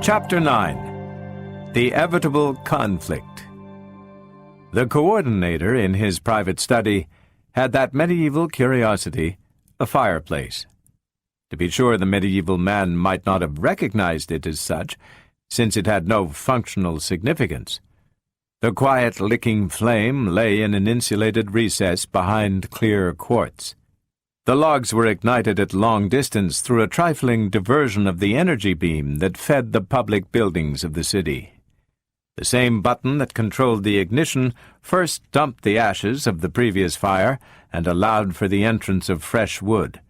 Chapter 9. The Evitable Conflict. The Co-ordinator, in his private study, had that medieval curiosity, a fireplace. To be sure, the medieval man might not have recognized it as such, since it had no functional significance. The quiet licking flame lay in an insulated recess behind clear quartz. The logs were ignited at long distance through a trifling diversion of the energy beam that fed the public buildings of the city. The same button that controlled the ignition first dumped the ashes of the previous fire and allowed for the entrance of fresh wood.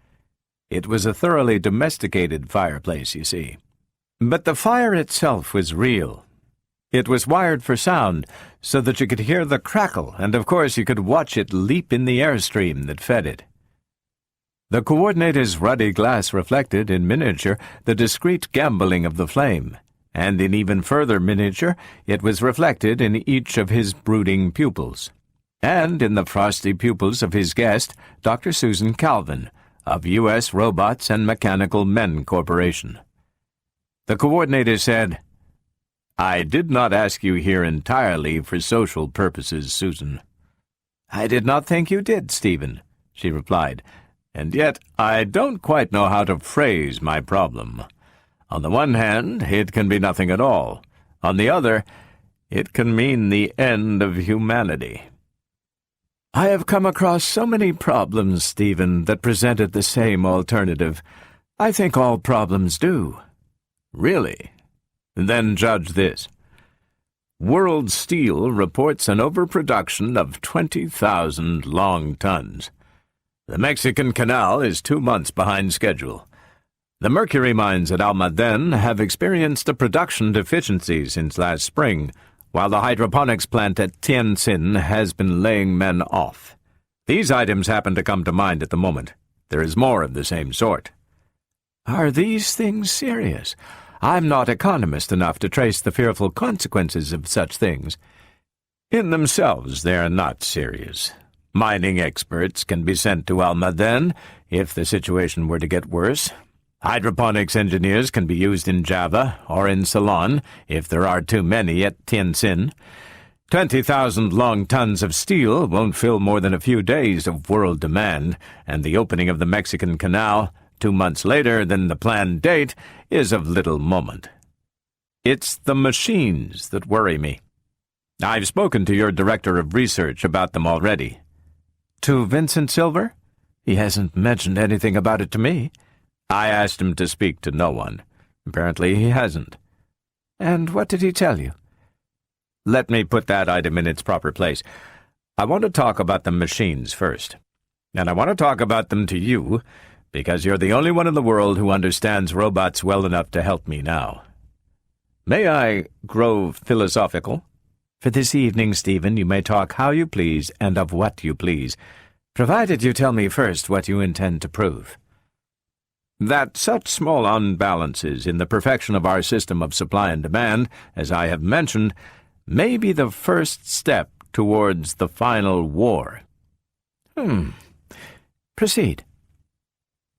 It was a thoroughly domesticated fireplace, you see. But the fire itself was real. It was wired for sound, so that you could hear the crackle, and of course you could watch it leap in the airstream that fed it. The coordinator's ruddy glass reflected, in miniature, the discreet gambolling of the flame, and in even further miniature it was reflected in each of his brooding pupils, and in the frosty pupils of his guest, Dr. Susan Calvin, of U.S. Robots and Mechanical Men Corporation. The coordinator said, "I did not ask you here entirely for social purposes, Susan." "I did not think you did, Stephen," she replied, "and yet I don't quite know how to phrase my problem. On the one hand, it can be nothing at all. On the other, it can mean the end of humanity." "I have come across so many problems, Stephen, that presented the same alternative. I think all problems do." "Really? Then judge this. World Steel reports an overproduction of 20,000 long tons. The Mexican Canal is 2 months behind schedule. The mercury mines at Almaden have experienced a production deficiency since last spring, while the hydroponics plant at Tianjin has been laying men off. These items happen to come to mind at the moment. There is more of the same sort." "Are these things serious? I'm not economist enough to trace the fearful consequences of such things." "In themselves, they are not serious. Mining experts can be sent to Almaden if the situation were to get worse. Hydroponics engineers can be used in Java or in Ceylon if there are too many at Tianjin. 20,000 long tons of steel won't fill more than a few days of world demand, and the opening of the Mexican Canal 2 months later than the planned date is of little moment. It's the machines that worry me. I've spoken to your director of research about them already." "To Vincent Silver? He hasn't mentioned anything about it to me." "I asked him to speak to no one. Apparently he hasn't." "And what did he tell you?" "Let me put that item in its proper place. I want to talk about the machines first. And I want to talk about them to you, because you're the only one in the world who understands robots well enough to help me now. May I grow philosophical?" "For this evening, Stephen, you may talk how you please and of what you please, provided you tell me first what you intend to prove." "That such small unbalances in the perfection of our system of supply and demand, as I have mentioned, may be the first step towards the final war." Proceed."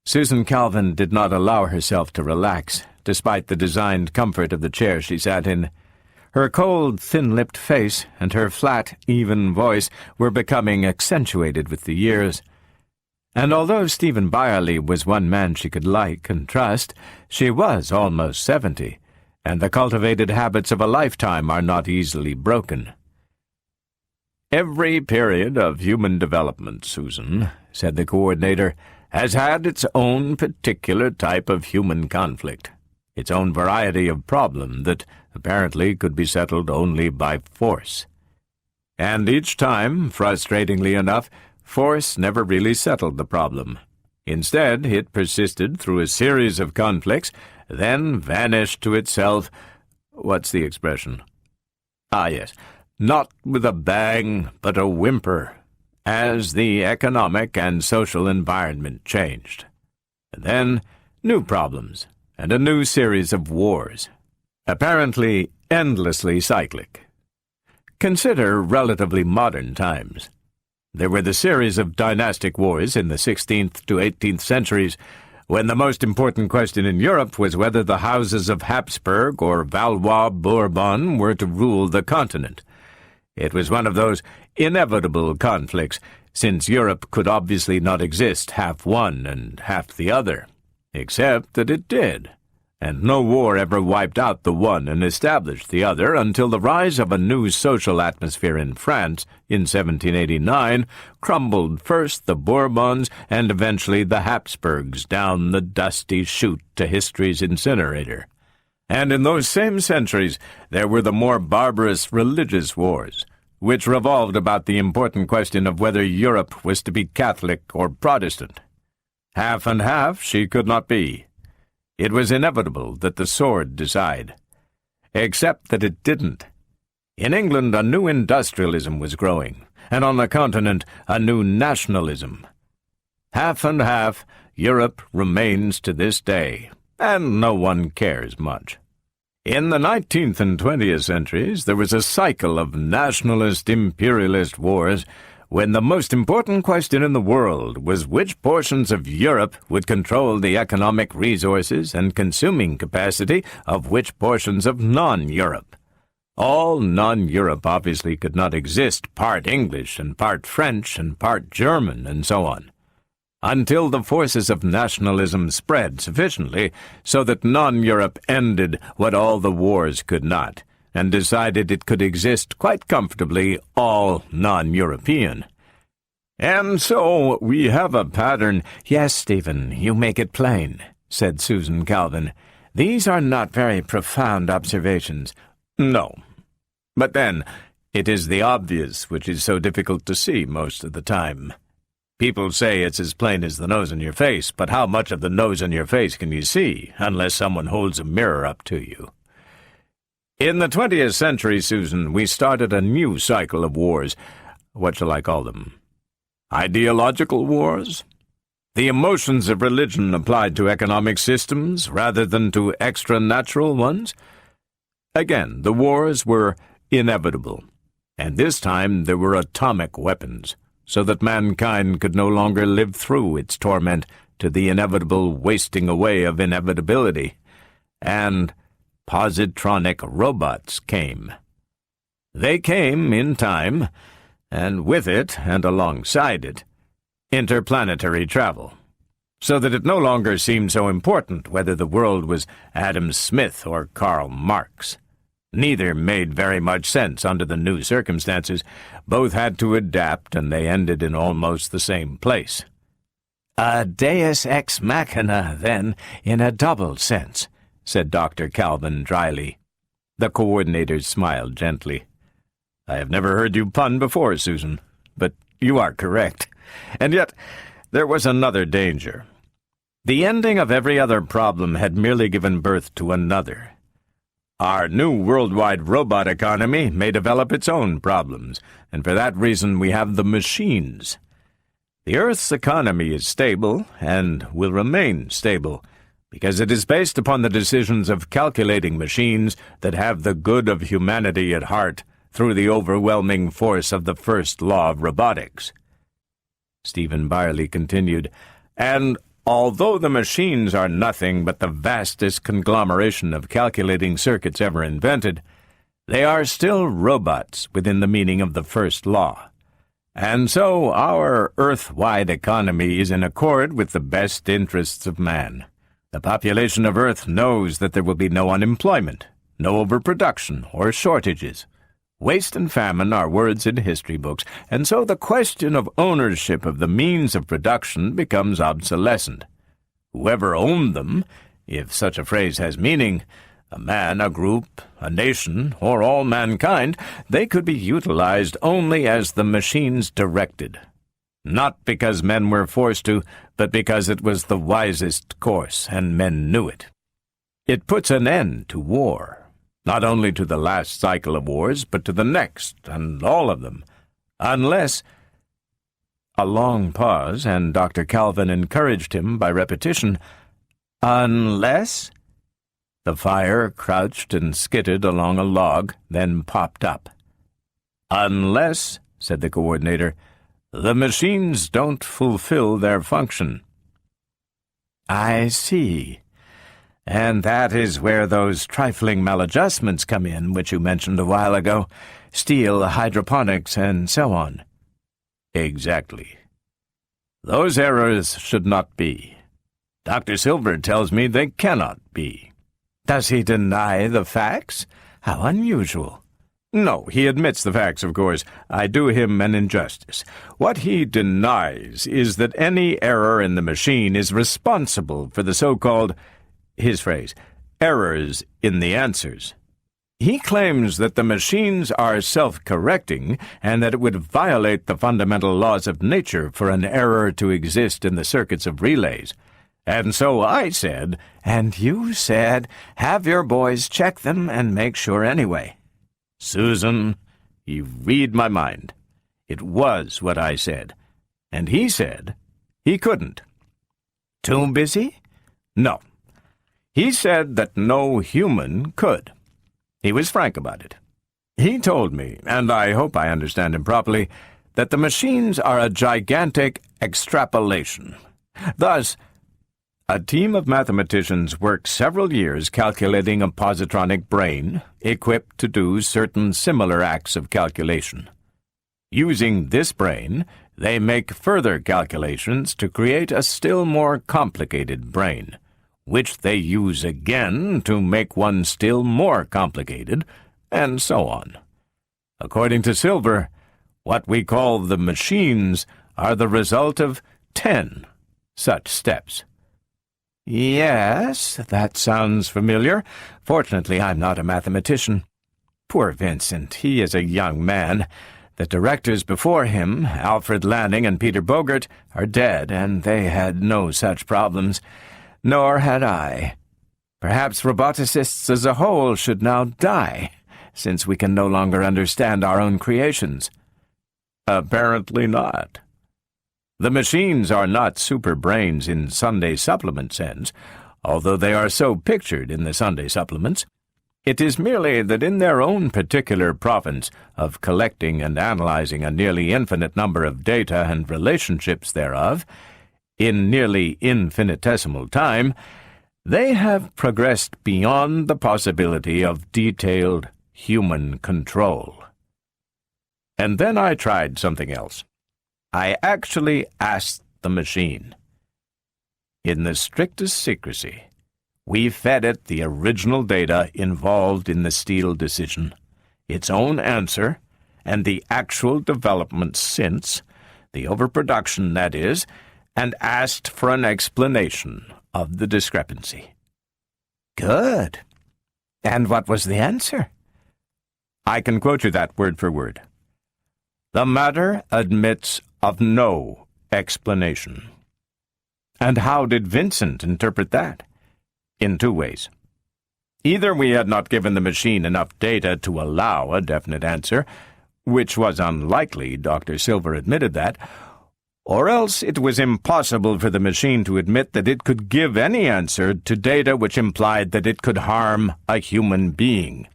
Susan Calvin did not allow herself to relax, despite the designed comfort of the chair she sat in. Her cold, thin-lipped face and her flat, even voice were becoming accentuated with the years. And although Stephen Byerley was one man she could like and trust, she was almost 70, and the cultivated habits of a lifetime are not easily broken. "Every period of human development, Susan," said the coordinator, "has had its own particular type of human conflict, its own variety of problem that apparently could be settled only by force. And each time, frustratingly enough, force never really settled the problem. Instead, it persisted through a series of conflicts, then vanished to itself. What's the expression? Yes, not with a bang, but a whimper, as the economic and social environment changed. And then new problems, and a new series of wars, apparently endlessly cyclic. Consider relatively modern times. There were the series of dynastic wars in the 16th to 18th centuries, when the most important question in Europe was whether the houses of Habsburg or Valois-Bourbon were to rule the continent. It was one of those inevitable conflicts, since Europe could obviously not exist half one and half the other, except that it did, and no war ever wiped out the one and established the other until the rise of a new social atmosphere in France in 1789 crumbled first the Bourbons and eventually the Habsburgs down the dusty chute to history's incinerator. And in those same centuries there were the more barbarous religious wars, which revolved about the important question of whether Europe was to be Catholic or Protestant. Half and half she could not be. It was inevitable that the sword decide. Except that it didn't. In England a new industrialism was growing, and on the continent a new nationalism. Half and half, Europe remains to this day, and no one cares much. In the 19th and 20th centuries, there was a cycle of nationalist imperialist wars when the most important question in the world was which portions of Europe would control the economic resources and consuming capacity of which portions of non-Europe. All non-Europe obviously could not exist part English and part French and part German and so on, until the forces of nationalism spread sufficiently so that non-Europe ended what all the wars could not, and decided it could exist quite comfortably all non-European. And so we have a pattern— "Yes, Stephen, you make it plain," said Susan Calvin. "These are not very profound observations." No. But then, it is the obvious which is so difficult to see most of the time. People say it's as plain as the nose on your face, but how much of the nose on your face can you see, unless someone holds a mirror up to you? In the 20th century, Susan, we started a new cycle of wars. What shall I call them? Ideological wars? The emotions of religion applied to economic systems rather than to extra-natural ones? Again, the wars were inevitable, and this time there were atomic weapons, so that mankind could no longer live through its torment to the inevitable wasting away of inevitability. And positronic robots came. They came in time, and with it, and alongside it, interplanetary travel, so that it no longer seemed so important whether the world was Adam Smith or Karl Marx. Neither made very much sense under the new circumstances. Both had to adapt, and they ended in almost the same place. "A deus ex machina, then, in a double sense," said Dr. Calvin dryly. The coordinators smiled gently. "I have never heard you pun before, Susan, but you are correct. And yet there was another danger. The ending of every other problem had merely given birth to another. Our new worldwide robot economy may develop its own problems, and for that reason we have the machines. The Earth's economy is stable, and will remain stable, because it is based upon the decisions of calculating machines that have the good of humanity at heart through the overwhelming force of the first law of robotics." Stephen Byerley continued, "And although the machines are nothing but the vastest conglomeration of calculating circuits ever invented, they are still robots within the meaning of the first law. And so our Earth-wide economy is in accord with the best interests of man. The population of Earth knows that there will be no unemployment, no overproduction or shortages. Waste and famine are words in history books, and so the question of ownership of the means of production becomes obsolescent. Whoever owned them, if such a phrase has meaning, a man, a group, a nation, or all mankind, they could be utilized only as the machines directed. Not because men were forced to, but because it was the wisest course, and men knew it. It puts an end to war. Not only to the last cycle of wars, but to the next, and all of them, unless—" A long pause, and Dr. Calvin encouraged him by repetition. "Unless?" The fire crouched and skittered along a log, then popped up. "Unless," said the coordinator, "the machines don't fulfill their function." I see. And that is where those trifling maladjustments come in, which you mentioned a while ago. Steel, hydroponics, and so on. Exactly. Those errors should not be. Dr. Silver tells me they cannot be. Does he deny the facts? How unusual. No, he admits the facts, of course. I do him an injustice. What he denies is that any error in the machine is responsible for the so-called, his phrase, errors in the answers. He claims that the machines are self-correcting and that it would violate the fundamental laws of nature for an error to exist in the circuits of relays. And so I said, and you said, have your boys check them and make sure anyway. Susan, you read my mind. It was what I said. And he said he couldn't. Too busy? No. He said that no human could. He was frank about it. He told me, and I hope I understand him properly, that the machines are a gigantic extrapolation. Thus, a team of mathematicians worked several years calculating a positronic brain equipped to do certain similar acts of calculation. Using this brain, they make further calculations to create a still more complicated brain, which they use again to make one still more complicated, and so on. According to Silver, what we call the machines are the result of 10 such steps. Yes, that sounds familiar. Fortunately, I'm not a mathematician. Poor Vincent, he is a young man. The directors before him, Alfred Lanning and Peter Bogart, are dead, and they had no such problems. Nor had I. Perhaps roboticists as a whole should now die, since we can no longer understand our own creations. Apparently not. The machines are not super brains in Sunday supplement sense, although they are so pictured in the Sunday supplements. It is merely that in their own particular province of collecting and analyzing a nearly infinite number of data and relationships thereof, in nearly infinitesimal time, they have progressed beyond the possibility of detailed human control. And then I tried something else. I actually asked the machine. In the strictest secrecy, we fed it the original data involved in the Steele decision, its own answer, and the actual developments since, the overproduction, that is, and asked for an explanation of the discrepancy. Good. And what was the answer? I can quote you that word for word. The matter admits of no explanation. And how did Vincent interpret that? In 2 ways. Either we had not given the machine enough data to allow a definite answer, which was unlikely, Dr. Silver admitted that, or else it was impossible for the machine to admit that it could give any answer to data which implied that it could harm a human being.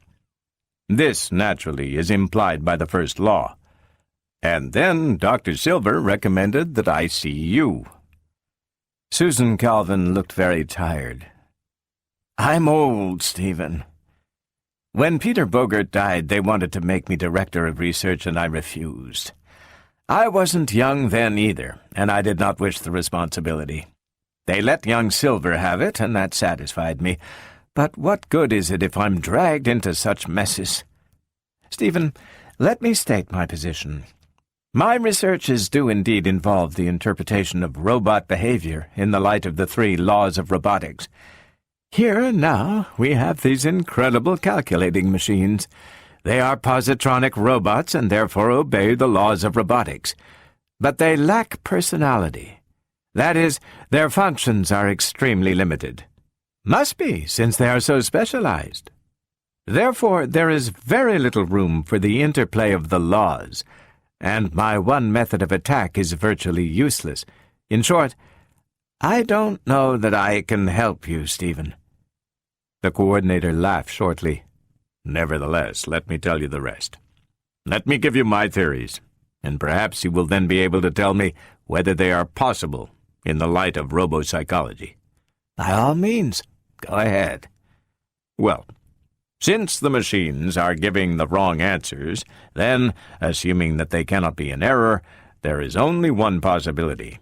This, naturally, is implied by the first law. And then Dr. Silver recommended that I see you. Susan Calvin looked very tired. I'm old, Stephen. When Peter Bogart died, they wanted to make me director of research, and I refused. I wasn't young then either, and I did not wish the responsibility. They let young Silver have it, and that satisfied me. But what good is it if I'm dragged into such messes? Stephen, let me state my position. My researches do indeed involve the interpretation of robot behavior in the light of the 3 laws of robotics. Here, now, we have these incredible calculating machines. They are positronic robots and therefore obey the laws of robotics. But they lack personality. That is, their functions are extremely limited. Must be, since they are so specialized. Therefore, there is very little room for the interplay of the laws, and my one method of attack is virtually useless. In short, I don't know that I can help you, Stephen. The coordinator laughed shortly. Nevertheless, let me tell you the rest. Let me give you my theories, and perhaps you will then be able to tell me whether they are possible in the light of robopsychology. By all means, go ahead. Well, since the machines are giving the wrong answers, then, assuming that they cannot be in error, there is only one possibility.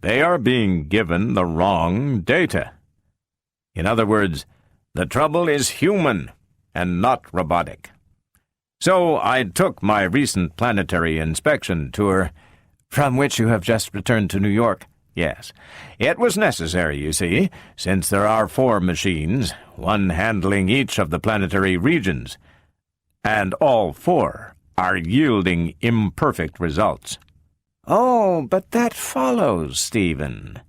They are being given the wrong data. In other words, the trouble is human and not robotic. So I took my recent planetary inspection tour, from which you have just returned to New York. Yes, it was necessary, you see, since there are 4 machines, one handling each of the planetary regions, and all 4 are yielding imperfect results. Oh, but that follows, Stephen.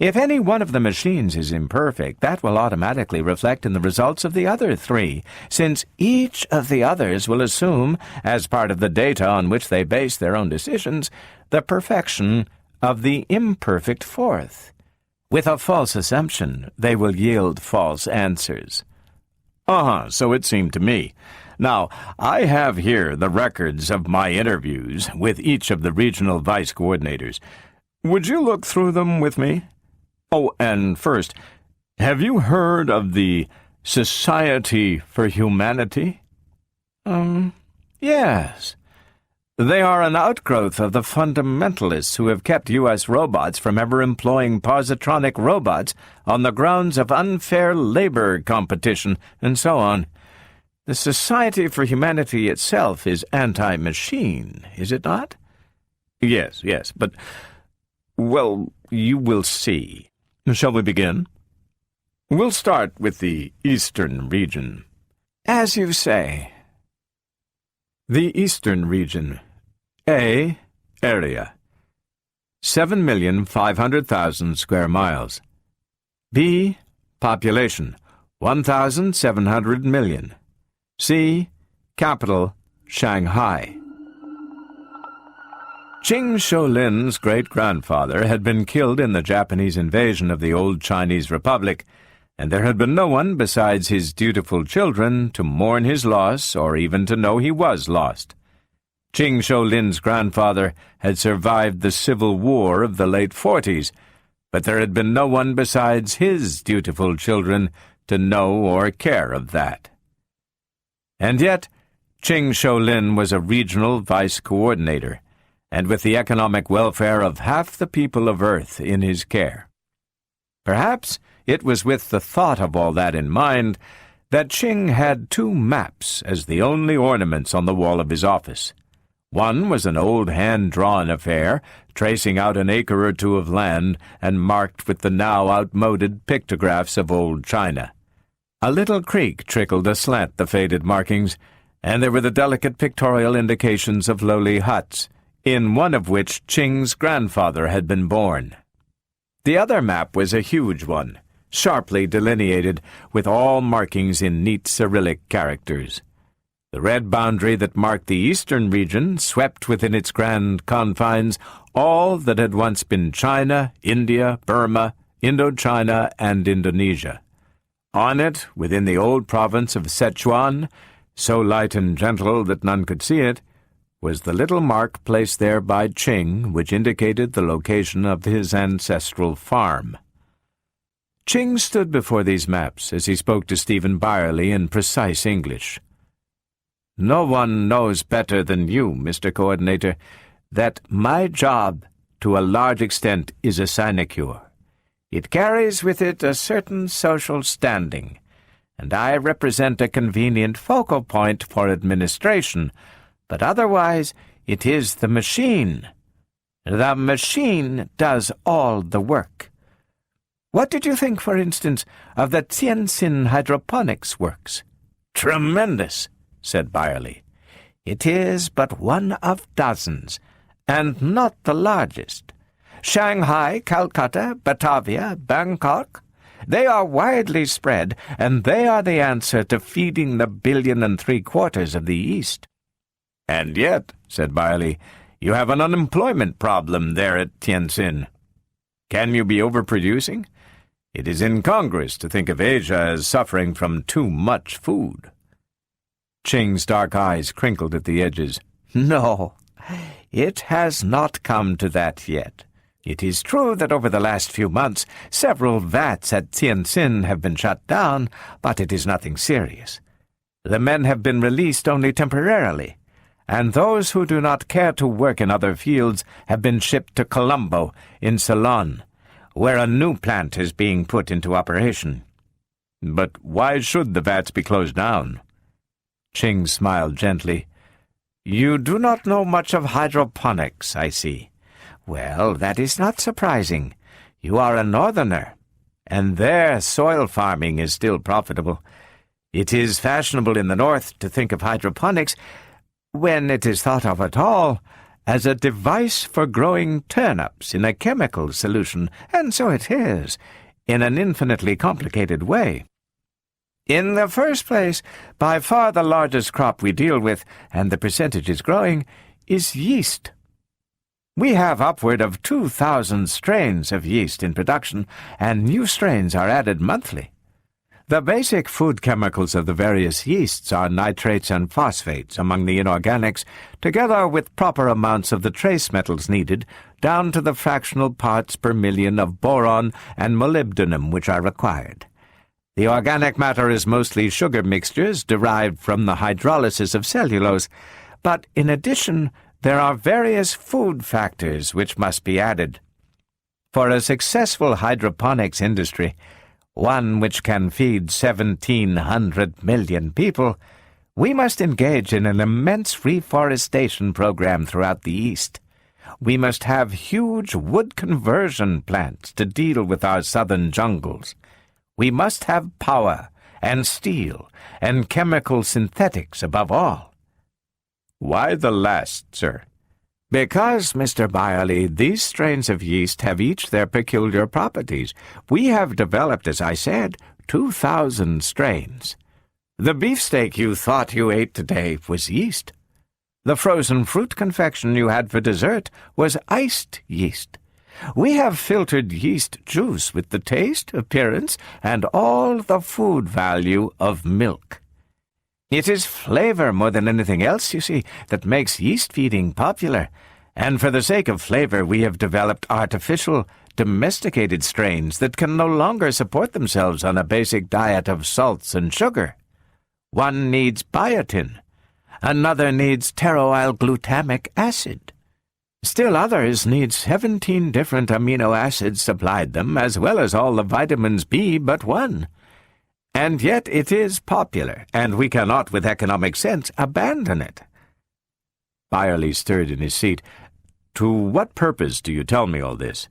If any one of the machines is imperfect, that will automatically reflect in the results of the other 3, since each of the others will assume, as part of the data on which they base their own decisions, the perfection of the imperfect 4th. With a false assumption, they will yield false answers. So it seemed to me. Now, I have here the records of my interviews with each of the regional vice coordinators. Would you look through them with me? Oh, and first, have you heard of the Society for Humanity? Yes. They are an outgrowth of the fundamentalists who have kept U.S. robots from ever employing positronic robots on the grounds of unfair labor competition, and so on. The Society for Humanity itself is anti-machine, is it not? Yes, but, well, you will see. Shall we begin? We'll start with the Eastern region. As you say. The Eastern region. A. Area. 7,500,000 square miles. B. Population. 1,700 million. C. Capital. Shanghai. Qing Shoulin's great-grandfather had been killed in the Japanese invasion of the old Chinese Republic, and there had been no one besides his dutiful children to mourn his loss or even to know he was lost. Qing Shoulin's grandfather had survived the Civil War of the late 40s, but there had been no one besides his dutiful children to know or care of that. And yet, Qing Shoulin was a regional vice coordinator, and with the economic welfare of half the people of Earth in his care. Perhaps it was with the thought of all that in mind that Qing had 2 maps as the only ornaments on the wall of his office. One was an old hand-drawn affair, tracing out an acre or 2 of land and marked with the now outmoded pictographs of old China. A little creek trickled aslant the faded markings, and there were the delicate pictorial indications of lowly huts, in one of which Qing's grandfather had been born. The other map was a huge one, sharply delineated, with all markings in neat Cyrillic characters. The red boundary that marked the Eastern region swept within its grand confines all that had once been China, India, Burma, Indochina, and Indonesia. On it, within the old province of Sichuan, so light and gentle that none could see it, was the little mark placed there by Qing which indicated the location of his ancestral farm. Qing stood before these maps as he spoke to Stephen Byerley in precise English. "No one knows better than you, Mr. Coordinator, that my job, to a large extent, is a sinecure. It carries with it a certain social standing, and I represent a convenient focal point for administration, but otherwise it is the machine. The machine does all the work. What did you think, for instance, of the Tianjin hydroponics works?" "Tremendous," said Byerley. "It is but one of dozens, and not the largest. Shanghai, Calcutta, Batavia, Bangkok, they are widely spread, and they are the answer to feeding the 1.75 billion of the East." "And yet," said Byerley, "you have an unemployment problem there at Tianjin. Can you be overproducing? It is incongruous to think of Asia as suffering from too much food." Qing's dark eyes crinkled at the edges. "No, it has not come to that yet. It is true that over the last few months several vats at Tianjin have been shut down, but it is nothing serious. The men have been released only temporarily, and those who do not care to work in other fields have been shipped to Colombo in Ceylon, where a new plant is being put into operation. But why should the vats be closed down? Ching smiled gently. You do not know much of hydroponics, I see. Well, that is not surprising. You are a northerner, and there soil farming is still profitable. It is fashionable in the north to think of hydroponics, when it is thought of at all, as a device for growing turnips in a chemical solution, and so it is, in an infinitely complicated way. In the first place, by far the largest crop we deal with, and the percentage is growing, is yeast. We have upward of 2,000 strains of yeast in production, and new strains are added monthly. The basic food chemicals of the various yeasts are nitrates and phosphates among the inorganics, together with proper amounts of the trace metals needed, down to the fractional parts per million of boron and molybdenum which are required. The organic matter is mostly sugar mixtures derived from the hydrolysis of cellulose, but in addition there are various food factors which must be added. For a successful hydroponics industry, one which can feed 1,700 million people, we must engage in an immense reforestation program throughout the East. We must have huge wood conversion plants to deal with our southern jungles. We must have power and steel and chemical synthetics above all. Why the last, sir? Because, Mr. Byerley, these strains of yeast have each their peculiar properties. We have developed, as I said, 2,000 strains. The beefsteak you thought you ate today was yeast. The frozen fruit confection you had for dessert was iced yeast. We have filtered yeast juice with the taste, appearance, and all the food value of milk. It is flavor more than anything else, you see, that makes yeast feeding popular, and for the sake of flavor we have developed artificial, domesticated strains that can no longer support themselves on a basic diet of salts and sugar. One needs biotin, another needs pteroyl glutamic acid. Still others need 17 different amino acids supplied them, as well as all the vitamins B but one. And yet it is popular, and we cannot with economic sense abandon it. Byerley stirred in his seat. To what purpose do you tell me all this?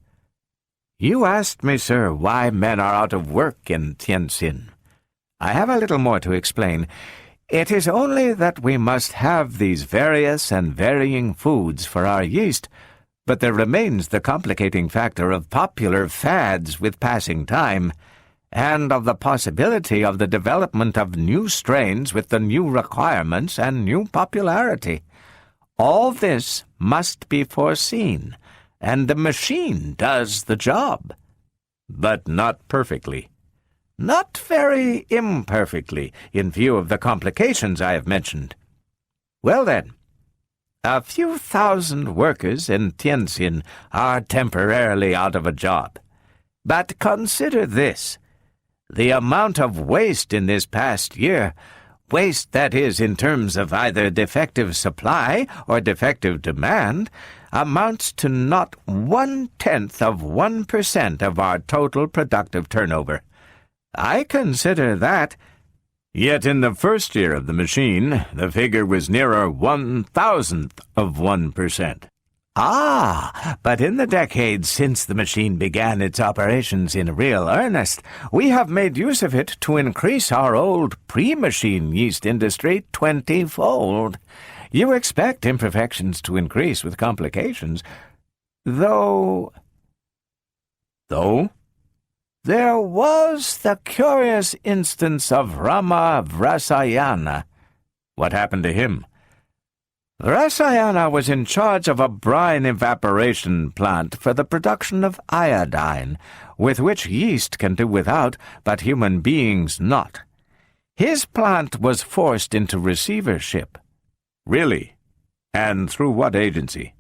You asked me, sir, why men are out of work in Tianjin. I have a little more to explain. It is only that we must have these various and varying foods for our yeast, but there remains the complicating factor of popular fads with passing time, and of the possibility of the development of new strains with the new requirements and new popularity. All this must be foreseen, and the machine does the job. But not perfectly. Not very imperfectly, in view of the complications I have mentioned. Well then, a few thousand workers in Tianjin are temporarily out of a job. But consider this. The amount of waste in this past year, waste that is in terms of either defective supply or defective demand, amounts to not 1/10% of our total productive turnover. I consider that. Yet in the first year of the machine, the figure was nearer 1,000% Ah, but in the decades since the machine began its operations in real earnest, we have made use of it to increase our old pre-machine yeast industry 20-fold. You expect imperfections to increase with complications, though... There was the curious instance of Rama Vrasayana. What happened to him? Vrasayana was in charge of a brine evaporation plant for the production of iodine, with which yeast can do without, but human beings not. His plant was forced into receivership. Really? And through what agency?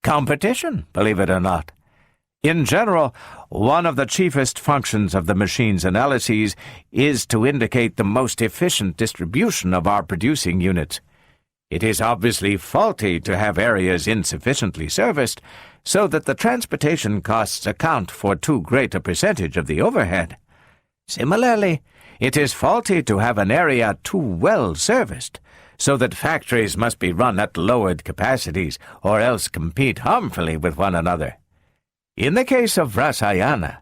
Competition, believe it or not. In general, one of the chiefest functions of the machine's analyses is to indicate the most efficient distribution of our producing units. It is obviously faulty to have areas insufficiently serviced, so that the transportation costs account for too great a percentage of the overhead. Similarly, it is faulty to have an area too well serviced, so that factories must be run at lowered capacities or else compete harmfully with one another. In the case of Rasayana,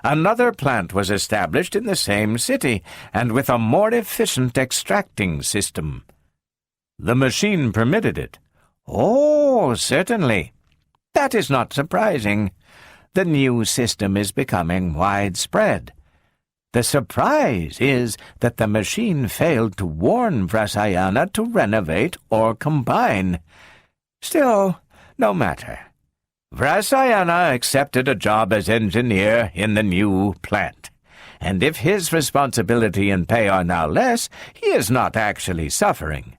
another plant was established in the same city and with a more efficient extracting system. The machine permitted it. Oh, certainly. That is not surprising. The new system is becoming widespread. The surprise is that the machine failed to warn Rasayana to renovate or combine. Still, no matter. Rasayana accepted a job as engineer in the new plant, and if his responsibility and pay are now less, he is not actually suffering.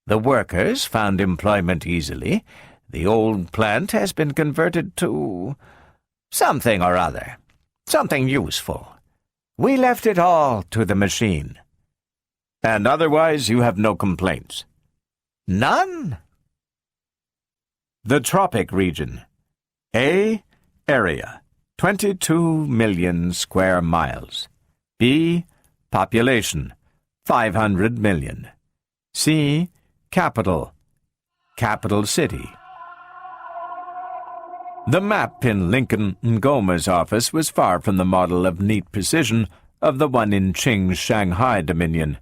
The workers found employment easily. The old plant has been converted to something or other, something useful. We left it all to the machine. And otherwise you have no complaints? None. The Tropic Region. A. Area, 22 million square miles. B. Population, 500 million. C. Capital, capital city. The map in Lincoln Ngoma's office was far from the model of neat precision of the one in Qing's Shanghai Dominion.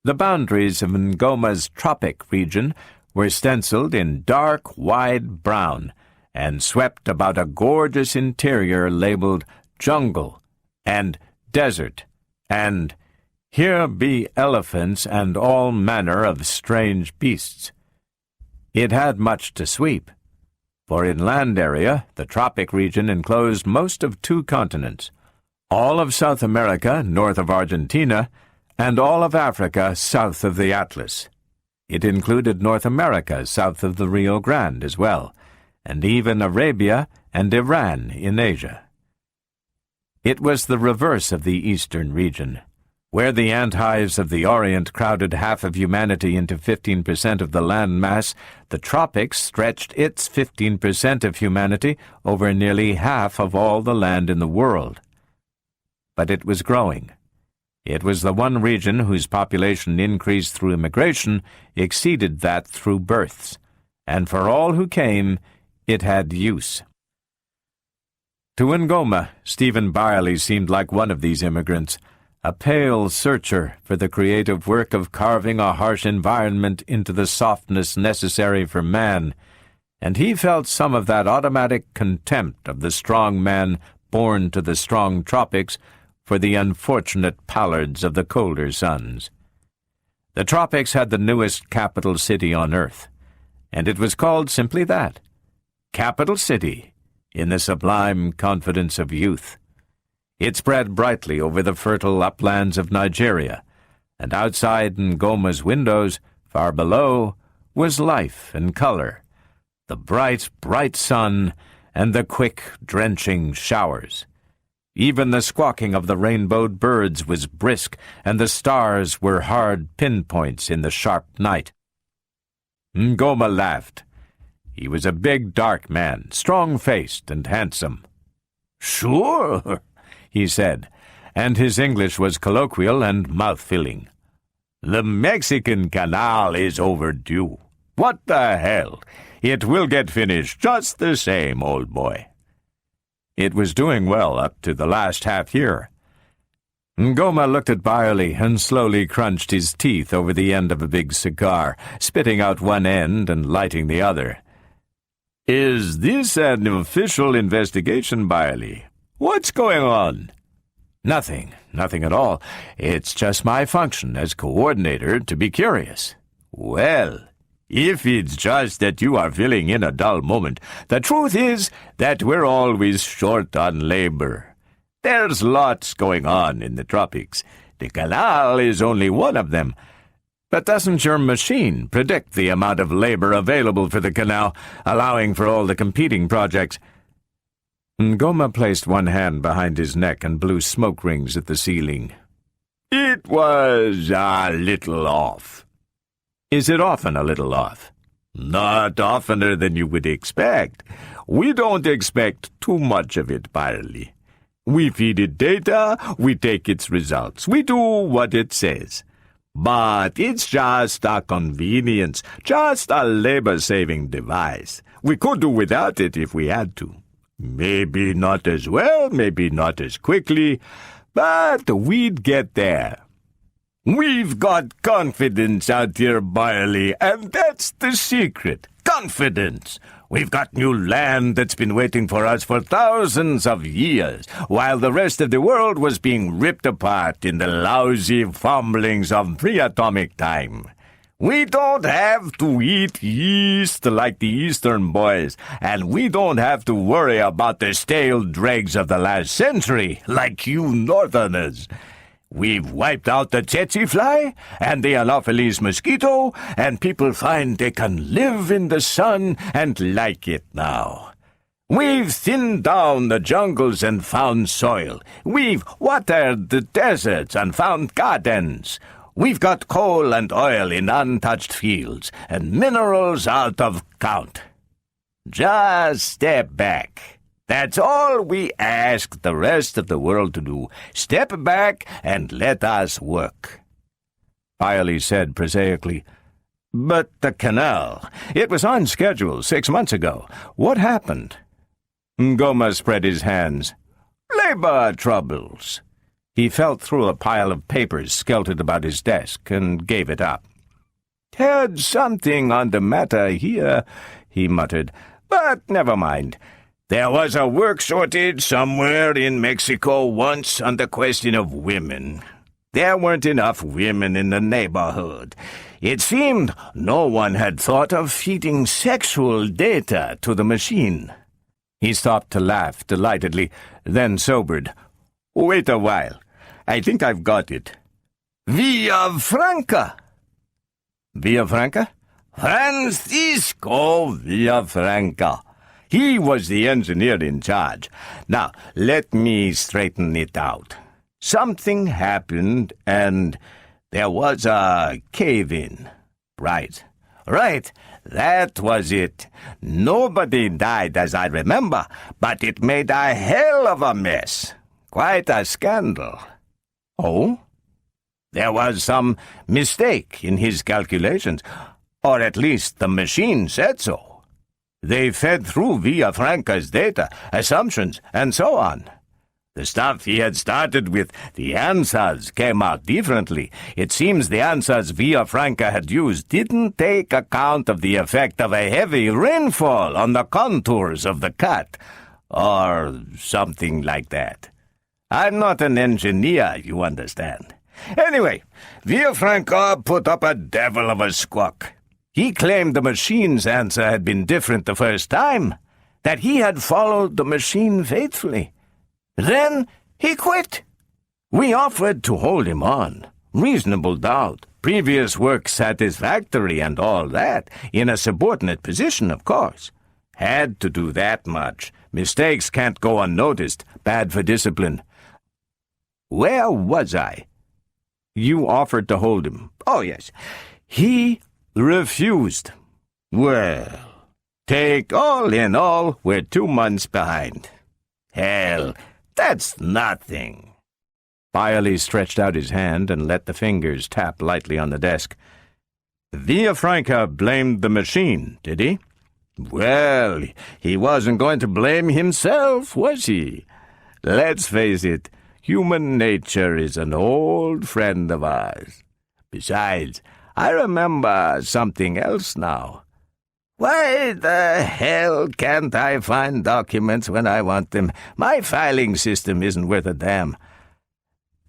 The boundaries of Ngoma's Tropic Region were stenciled in dark, wide brown, and swept about a gorgeous interior labeled jungle and desert and here be elephants and all manner of strange beasts. It had much to sweep, for in land area the tropic region enclosed most of 2 continents, all of South America north of Argentina, and all of Africa south of the Atlas. It included North America south of the Rio Grande as well, and even Arabia and Iran in Asia. It was the reverse of the eastern region, where the ant-hives of the Orient crowded half of humanity into 15% of the land mass. The tropics stretched its 15% of humanity over nearly half of all the land in the world. But it was growing. It was the one region whose population increase through immigration exceeded that through births, and for all who came, it had use. To Ngoma, Stephen Byerley seemed like one of these immigrants, a pale searcher for the creative work of carving a harsh environment into the softness necessary for man, and he felt some of that automatic contempt of the strong man born to the strong tropics for the unfortunate pallards of the colder suns. The tropics had the newest capital city on earth, and it was called simply that, Capital City, in the sublime confidence of youth. It spread brightly over the fertile uplands of Nigeria, and outside Ngoma's windows, far below, was life and color, the bright, bright sun, and the quick, drenching showers. Even the squawking of the rainbowed birds was brisk, and the stars were hard pinpoints in the sharp night. Ngoma laughed. He was a big, dark man, strong-faced and handsome. "Sure," he said, and his English was colloquial and mouth-filling. "The Mexican Canal is overdue. What the hell? It will get finished just the same, old boy." It was doing well up to the last half-year. Ngoma looked at Byerley and slowly crunched his teeth over the end of a big cigar, spitting out one end and lighting the other. "Is this an official investigation, Byerley? What's going on?" Nothing at all. It's just my function as coordinator to be curious." "Well, if it's just that you are filling in a dull moment, the truth is that we're always short on labor. There's lots going on in the tropics. The canal is only one of them. But doesn't your machine predict the amount of labor available for the canal, allowing for all the competing projects?" Ngoma placed one hand behind his neck and blew smoke rings at the ceiling. It was a little off. Is it often a little off? Not oftener than you would expect. We don't expect too much of it, Byerley. We feed it data, we take its results, we do what it says. But it's just a convenience, just a labor-saving device. We could do without it if we had to. Maybe not as well, maybe not as quickly, but we'd get there. We've got confidence out here, Byerley, and that's the secret. Confidence. We've got new land that's been waiting for us for thousands of years, while the rest of the world was being ripped apart in the lousy fumblings of pre-atomic time. We don't have to eat yeast like the Eastern boys, and we don't have to worry about the stale dregs of the last century like you Northerners. We've wiped out the tsetse fly and the Anopheles mosquito, and people find they can live in the sun and like it now. We've thinned down the jungles and found soil. We've watered the deserts and found gardens. We've got coal and oil in untouched fields, and minerals out of count. Just step back. That's all we ask the rest of the world to do. Step back and let us work. Byerley said prosaically, "But the canal, it was on schedule 6 months ago. What happened?" Ngoma spread his hands. Labor troubles. He felt through a pile of papers skelted about his desk and gave it up. "Had something on the matter here," he muttered, "but never mind. There was a work shortage somewhere in Mexico once on the question of women. There weren't enough women in the neighborhood. It seemed no one had thought of feeding sexual data to the machine." He stopped to laugh delightedly, then sobered. "Wait a while. I think I've got it. Villafranca." Villafranca? Francisco Villafranca. He was the engineer in charge. Now, let me straighten it out. Something happened, and there was a cave-in. Right. That was it. Nobody died, as I remember, but it made a hell of a mess. Quite a scandal. Oh? There was some mistake in his calculations, or at least the machine said so. They fed through Villafranca's data, assumptions, and so on. The stuff he had started with, the answers, came out differently. It seems the answers Villafranca had used didn't take account of the effect of a heavy rainfall on the contours of the cut, or something like that. I'm not an engineer, you understand. Anyway, Villafranca put up a devil of a squawk. He claimed the machine's answer had been different the first time, that he had followed the machine faithfully. Then he quit. We offered to hold him on. Reasonable doubt, previous work satisfactory and all that, in a subordinate position, of course. Had to do that much. Mistakes can't go unnoticed, bad for discipline. Where was I? You offered to hold him. Oh, yes. He refused. Well, take all in all, we're 2 months behind. Hell, that's nothing. Byerley stretched out his hand and let the fingers tap lightly on the desk. Villafranca blamed the machine, did he? Well, he wasn't going to blame himself, was he? Let's face it, human nature is an old friend of ours. Besides, I remember something else now. Why the hell can't I find documents when I want them? My filing system isn't worth a damn.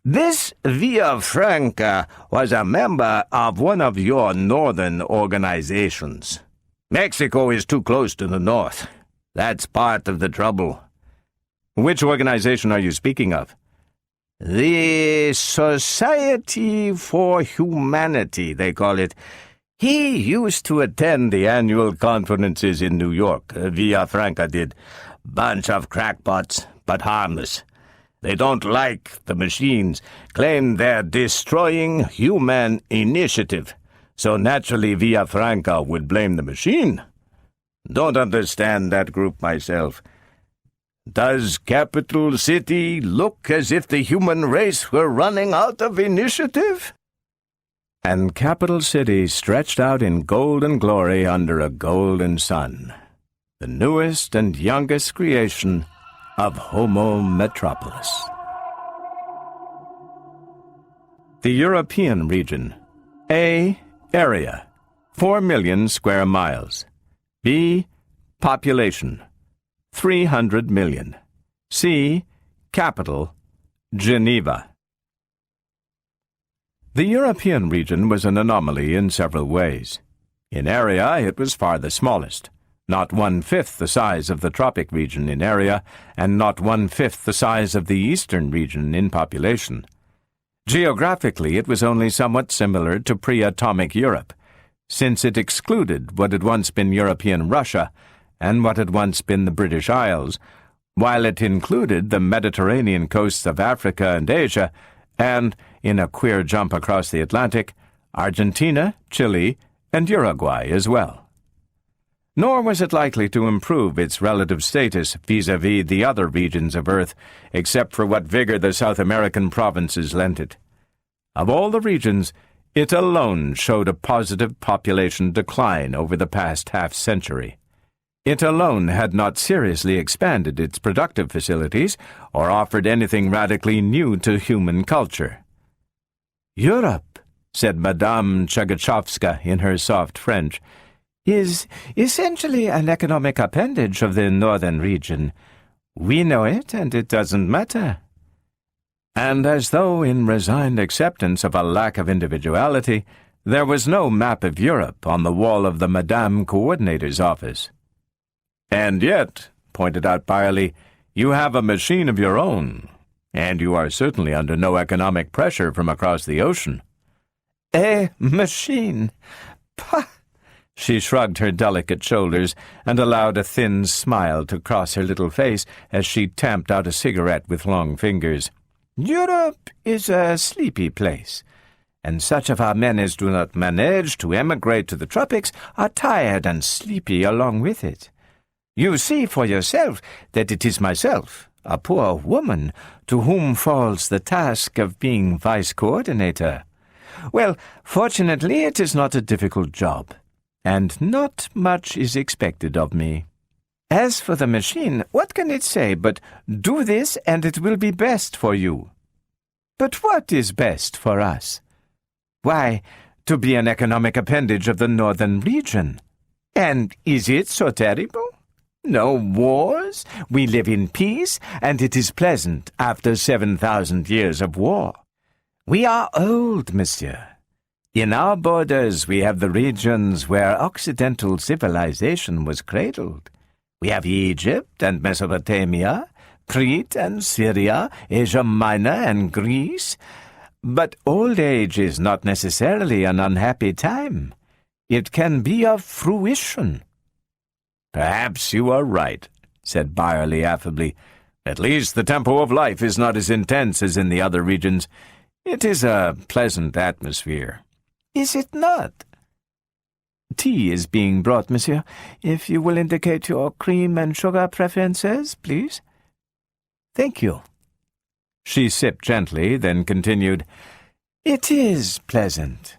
This Villafranca was a member of one of your northern organizations. Mexico is too close to the north. That's part of the trouble. Which organization are you speaking of? The Society for Humanity, they call it. He used to attend the annual conferences in New York, Villafranca did. Bunch of crackpots, but harmless. They don't like the machines, claim they're destroying human initiative. So naturally Villafranca would blame the machine. Don't understand that group myself. Does Capital City look as if the human race were running out of initiative? And Capital City stretched out in golden glory under a golden sun, the newest and youngest creation of Homo Metropolis. The European region. A. Area, 4 million square miles. B. Population, 300 million. C. Capital, Geneva. The European region was an anomaly in several ways. In area, it was far the smallest, not 1/5 the size of the Tropic Region in area, and not 1/5 the size of the Eastern Region in population. Geographically, it was only somewhat similar to pre-atomic Europe, since it excluded what had once been European Russia and what had once been the British Isles, while it included the Mediterranean coasts of Africa and Asia, and, in a queer jump across the Atlantic, Argentina, Chile, and Uruguay as well. Nor was it likely to improve its relative status vis-à-vis the other regions of Earth, except for what vigor the South American provinces lent it. Of all the regions, it alone showed a positive population decline over the past half-century. It alone had not seriously expanded its productive facilities or offered anything radically new to human culture. "Europe," said Madame Chagachowska in her soft French, "is essentially an economic appendage of the northern region. We know it, and it doesn't matter." And as though in resigned acceptance of a lack of individuality, there was no map of Europe on the wall of the Madame Co-ordinator's office. "And yet," pointed out Byerley, "you have a machine of your own, and you are certainly under no economic pressure from across the ocean." "A machine? Pah!" She shrugged her delicate shoulders and allowed a thin smile to cross her little face as she tamped out a cigarette with long fingers. "Europe is a sleepy place, and such of our men as do not manage to emigrate to the tropics are tired and sleepy along with it. You see for yourself that it is myself, a poor woman, to whom falls the task of being vice coordinator. Well, fortunately it is not a difficult job, and not much is expected of me. As for the machine, what can it say but, 'Do this and it will be best for you'? But what is best for us? Why, to be an economic appendage of the northern region. And is it so terrible? No wars, we live in peace, and it is pleasant after 7,000 years of war. We are old, monsieur. In our borders we have the regions where Occidental civilization was cradled. We have Egypt and Mesopotamia, Crete and Syria, Asia Minor and Greece. But old age is not necessarily an unhappy time. It can be a fruition." "Perhaps you are right," said Byerley affably. "At least the tempo of life is not as intense as in the other regions. It is a pleasant atmosphere." "Is it not?" "Tea is being brought, monsieur. If you will indicate your cream and sugar preferences, please." "Thank you." She sipped gently, then continued, "It is pleasant.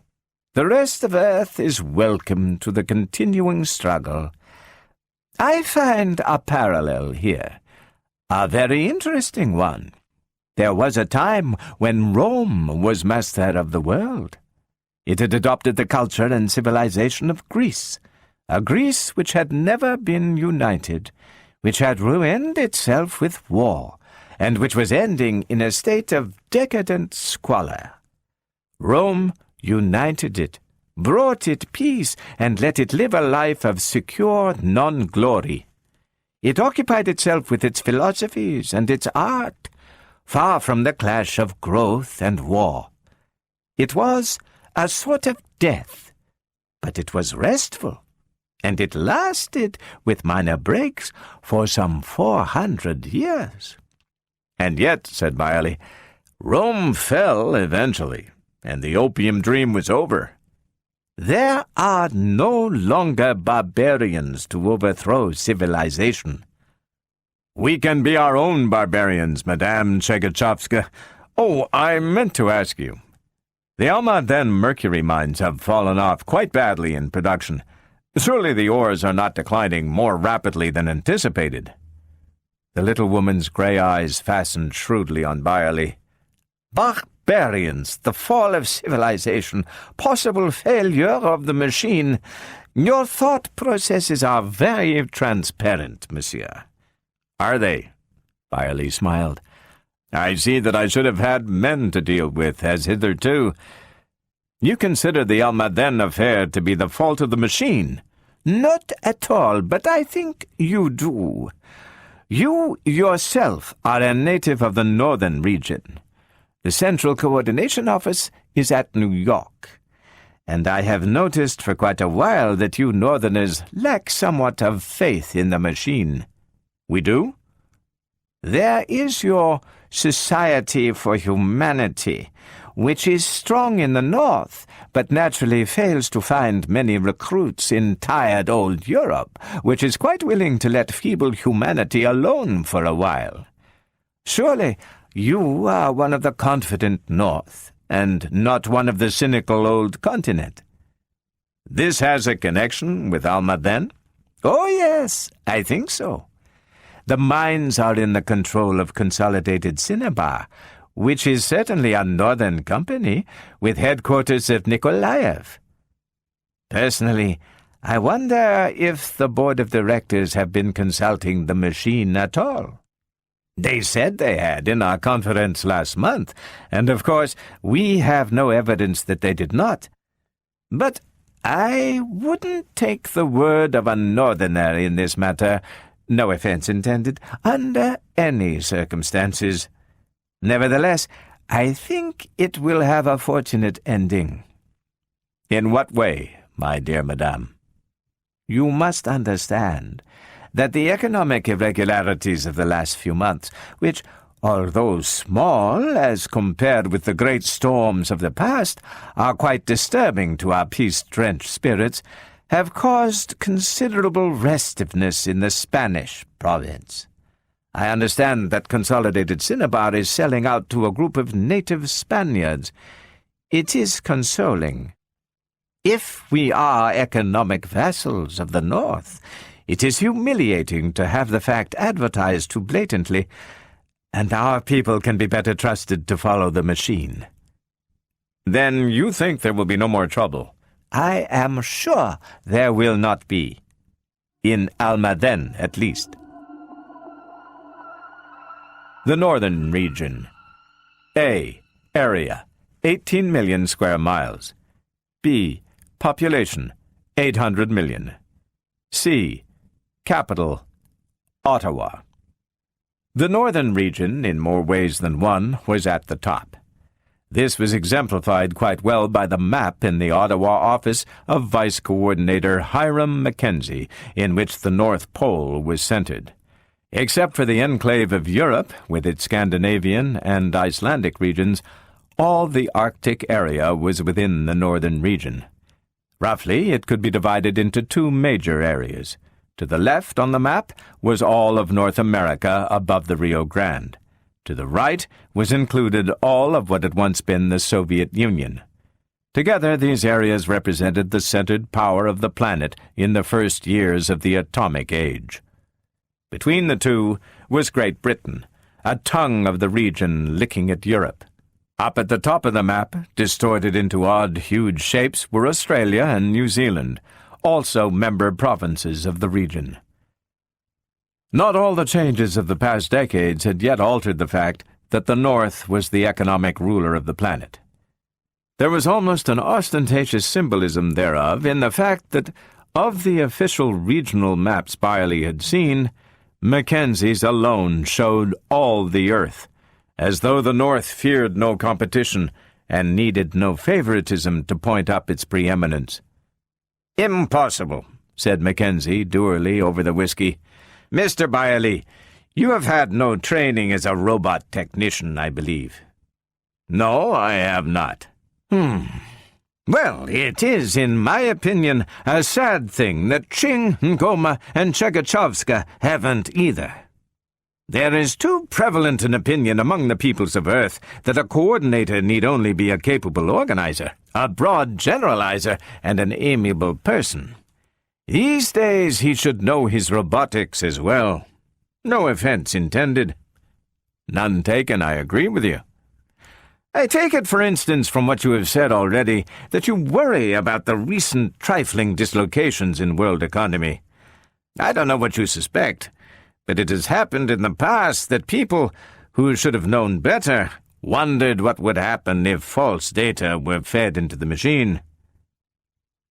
The rest of Earth is welcome to the continuing struggle. I find a parallel here, a very interesting one. There was a time when Rome was master of the world. It had adopted the culture and civilization of Greece, a Greece which had never been united, which had ruined itself with war, and which was ending in a state of decadent squalor. Rome united it, brought it peace, and let it live a life of secure non-glory. It occupied itself with its philosophies and its art, far from the clash of growth and war. It was a sort of death, but it was restful, and it lasted, with minor breaks, for some 400 years. And yet, said Byerley, Rome fell eventually, and the opium dream was over. There are no longer barbarians to overthrow civilization. We can be our own barbarians, Madame Chegachovska. Oh, I meant to ask you. The Almaden mercury mines have fallen off quite badly in production. Surely the ores are not declining more rapidly than anticipated. The little woman's grey eyes fastened shrewdly on Byerley. Barbarians, the fall of civilization, possible failure of the machine. Your thought processes are very transparent, monsieur. Are they? Byerley smiled. I see that I should have had men to deal with, as hitherto. You consider the Almaden affair to be the fault of the machine? Not at all, but I think you do. You yourself are a native of the northern region. The Central Coordination Office is at New York, and I have noticed for quite a while that you northerners lack somewhat of faith in the machine. We do? There is your Society for Humanity, which is strong in the north, but naturally fails to find many recruits in tired old Europe, which is quite willing to let feeble humanity alone for a while. Surely you are one of the confident north, and not one of the cynical old continent. This has a connection with Almaden? Oh, yes, I think so. The mines are in the control of Consolidated Cinnabar, which is certainly a northern company, with headquarters at Nikolaev. Personally, I wonder if the board of directors have been consulting the machine at all. They said they had in our conference last month, and of course we have no evidence that they did not. But I wouldn't take the word of a northerner in this matter, no offense intended, under any circumstances. Nevertheless, I think it will have a fortunate ending. In what way, my dear madame? You must understand that the economic irregularities of the last few months, which, although small as compared with the great storms of the past, are quite disturbing to our peace-drenched spirits, have caused considerable restiveness in the Spanish province. I understand that Consolidated Cinnabar is selling out to a group of native Spaniards. It is consoling. If we are economic vassals of the North, it is humiliating to have the fact advertised too blatantly, and our people can be better trusted to follow the machine. Then you think there will be no more trouble? I am sure there will not be. In Almaden, at least. The Northern Region. A. Area, 18 million square miles. B. Population, 800 million. C. Capital, Ottawa. The Northern Region, in more ways than one, was at the top. This was exemplified quite well by the map in the Ottawa office of Vice Coordinator Hiram Mackenzie, in which the North Pole was centered. Except for the enclave of Europe, with its Scandinavian and Icelandic regions, all the Arctic area was within the Northern Region. Roughly, it could be divided into two major areas. To the left on the map was all of North America above the Rio Grande. To the right was included all of what had once been the Soviet Union. Together, these areas represented the centered power of the planet in the first years of the atomic age. Between the two was Great Britain, a tongue of the region licking at Europe. Up at the top of the map, distorted into odd, huge shapes, were Australia and New Zealand, also member provinces of the region. Not all the changes of the past decades had yet altered the fact that the North was the economic ruler of the planet. There was almost an ostentatious symbolism thereof in the fact that, of the official regional maps Byerley had seen, Mackenzie's alone showed all the earth, as though the North feared no competition and needed no favoritism to point up its preeminence. "Impossible," said Mackenzie dourly over the whiskey. "Mr. Byerley, you have had no training as a robot technician, I believe." "No, I have not." "Well, it is, in my opinion, a sad thing that Ching, Ngoma, and Chegachovska haven't either. There is too prevalent an opinion among the peoples of Earth that a coordinator need only be a capable organizer, a broad generalizer, and an amiable person. These days he should know his robotics as well. No offense intended." "None taken, I agree with you." "I take it, for instance, from what you have said already, that you worry about the recent trifling dislocations in world economy. I don't know what you suspect, but it has happened in the past that people who should have known better wondered what would happen if false data were fed into the machine."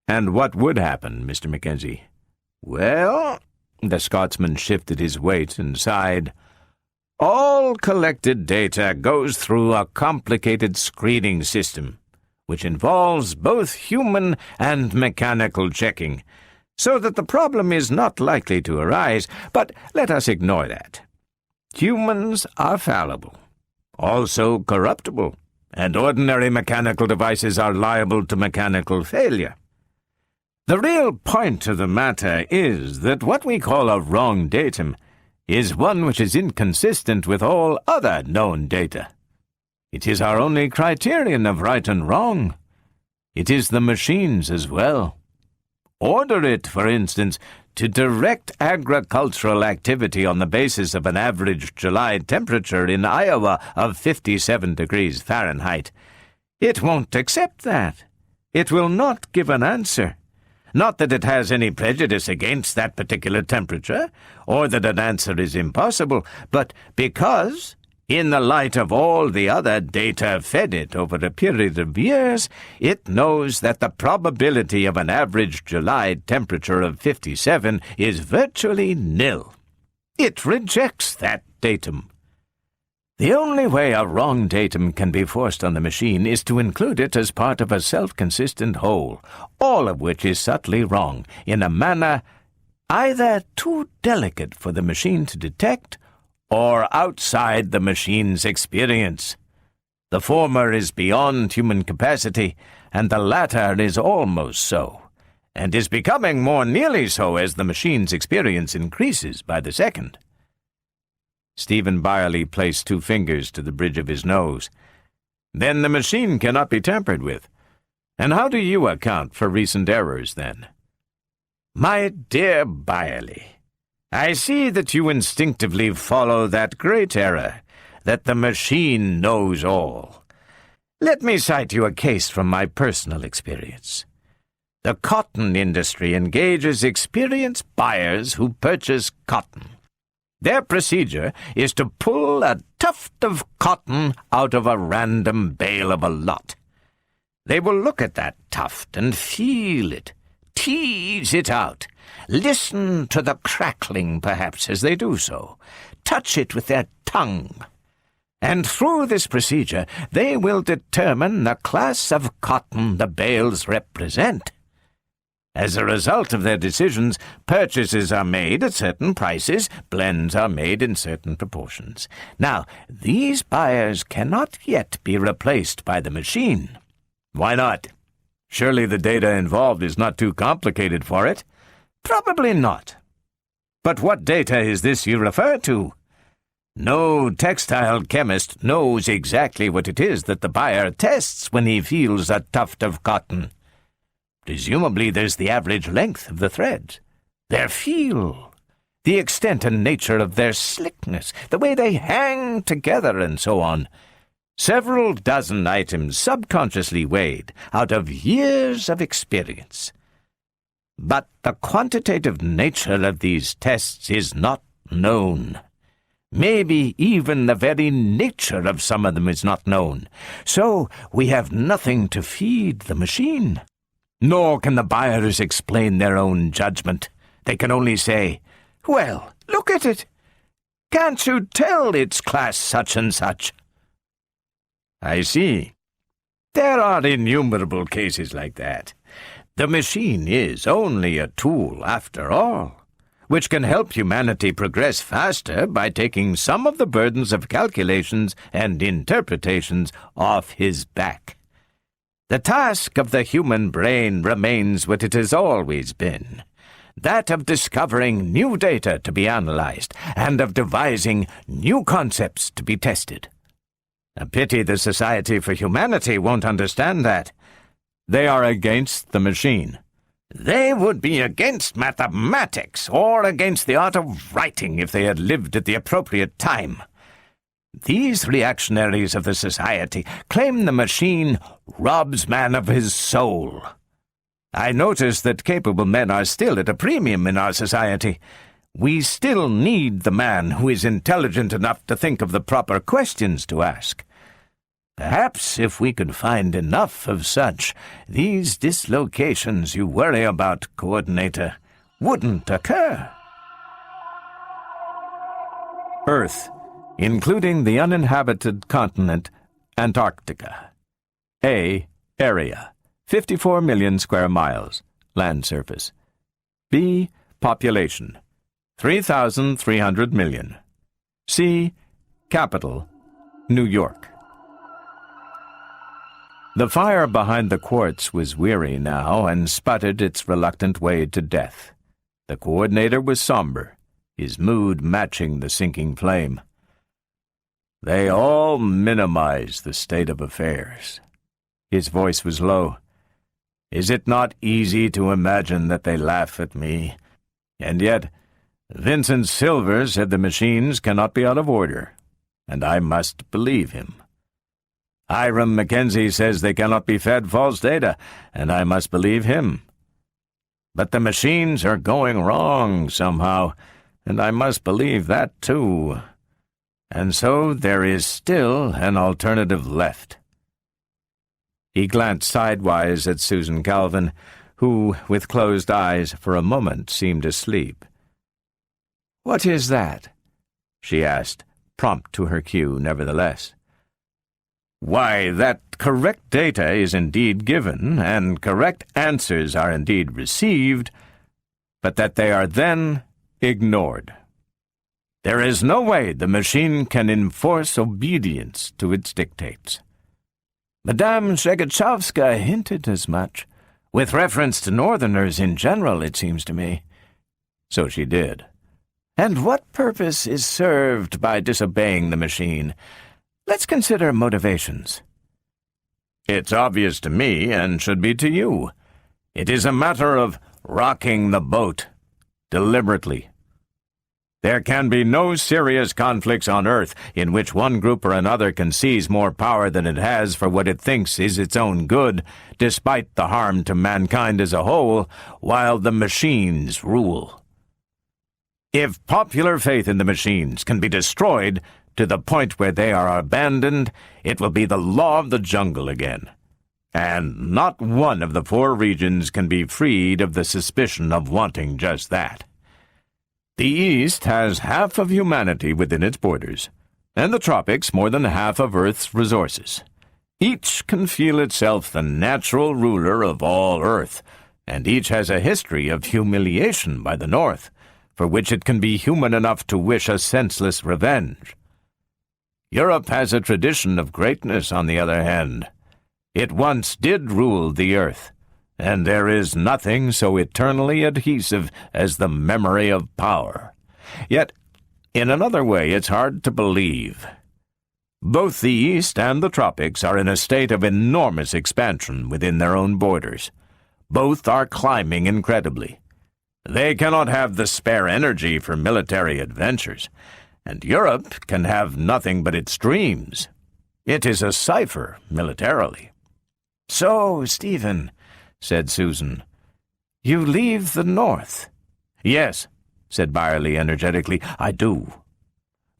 "And what would happen, Mr. Mackenzie?" "Well," the Scotsman shifted his weight and sighed, "all collected data goes through a complicated screening system, which involves both human and mechanical checking, so that the problem is not likely to arise, but let us ignore that. Humans are fallible, also corruptible, and ordinary mechanical devices are liable to mechanical failure. The real point of the matter is that what we call a wrong datum is one which is inconsistent with all other known data. It is our only criterion of right and wrong. It is the machine's as well. Order it, for instance, to direct agricultural activity on the basis of an average July temperature in Iowa of 57 degrees Fahrenheit. It won't accept that. It will not give an answer. Not that it has any prejudice against that particular temperature, or that an answer is impossible, but because, in the light of all the other data fed it over a period of years, it knows that the probability of an average July temperature of 57 is virtually nil. It rejects that datum. The only way a wrong datum can be forced on the machine is to include it as part of a self-consistent whole, all of which is subtly wrong, in a manner either too delicate for the machine to detect or outside the machine's experience. The former is beyond human capacity, and the latter is almost so, and is becoming more nearly so as the machine's experience increases by the second." Stephen Byerley placed 2 fingers to the bridge of his nose. "Then the machine cannot be tampered with. And how do you account for recent errors, then?" "My dear Byerley, I see that you instinctively follow that great error, that the machine knows all. Let me cite you a case from my personal experience. The cotton industry engages experienced buyers who purchase cotton. Their procedure is to pull a tuft of cotton out of a random bale of a lot. They will look at that tuft and feel it, tease it out, listen to the crackling perhaps as they do so, touch it with their tongue. And through this procedure they will determine the class of cotton the bales represent. As a result of their decisions, purchases are made at certain prices, blends are made in certain proportions. Now, these buyers cannot yet be replaced by the machine." "Why not? Surely the data involved is not too complicated for it." "Probably not. But what data is this you refer to? No textile chemist knows exactly what it is that the buyer tests when he feels a tuft of cotton. Presumably there's the average length of the threads, their feel, the extent and nature of their slickness, the way they hang together, and so on. Several dozen items subconsciously weighed out of years of experience. But the quantitative nature of these tests is not known. Maybe even the very nature of some of them is not known. So we have nothing to feed the machine. Nor can the buyers explain their own judgment. They can only say, 'Well, look at it. Can't you tell it's class such and such?'" "I see. There are innumerable cases like that. The machine is only a tool after all, which can help humanity progress faster by taking some of the burdens of calculations and interpretations off his back. The task of the human brain remains what it has always been, that of discovering new data to be analyzed and of devising new concepts to be tested. A pity the Society for Humanity won't understand that. They are against the machine. They would be against mathematics or against the art of writing if they had lived at the appropriate time. These reactionaries of the Society claim the machine robs man of his soul. I notice that capable men are still at a premium in our society. We still need the man who is intelligent enough to think of the proper questions to ask. Perhaps if we could find enough of such, these dislocations you worry about, Co-ordinator, wouldn't occur. Earth, including the uninhabited continent Antarctica. A. Area, 54 million square miles, land surface. B. Population, 3,300 million. C. Capital, New York. The fire behind the quartz was weary now and sputtered its reluctant way to death. The coordinator was somber, his mood matching the sinking flame. They all minimize the state of affairs. His voice was low. Is it not easy to imagine that they laugh at me? And yet, Vincent Silver said the machines cannot be out of order, and I must believe him. Hiram Mackenzie says they cannot be fed false data, and I must believe him. But the machines are going wrong somehow, and I must believe that too. And so there is still an alternative left. He glanced sidewise at Susan Calvin, who, with closed eyes, for a moment seemed asleep. "What is that?" she asked, prompt to her cue nevertheless. "Why, that correct data is indeed given, and correct answers are indeed received, but that they are then ignored. There is no way the machine can enforce obedience to its dictates. Madame Shegachovska hinted as much, with reference to Northerners in general, it seems to me." "So she did. And what purpose is served by disobeying the machine? Let's consider motivations." "It's obvious to me, and should be to you. It is a matter of rocking the boat, deliberately. There can be no serious conflicts on Earth in which one group or another can seize more power than it has for what it thinks is its own good, despite the harm to mankind as a whole, while the machines rule. If popular faith in the machines can be destroyed to the point where they are abandoned, it will be the law of the jungle again. And not one of the 4 regions can be freed of the suspicion of wanting just that. The East has half of humanity within its borders, and the tropics more than half of Earth's resources. Each can feel itself the natural ruler of all Earth, and each has a history of humiliation by the North, for which it can be human enough to wish a senseless revenge. Europe has a tradition of greatness, on the other hand. It once did rule the earth, and there is nothing so eternally adhesive as the memory of power. Yet, in another way, it's hard to believe. Both the East and the tropics are in a state of enormous expansion within their own borders. Both are climbing incredibly. They cannot have the spare energy for military adventures, and Europe can have nothing but its dreams. It is a cipher, militarily." "So, Stephen," said Susan, "you leave the North?" "Yes," said Byerley energetically, "I do.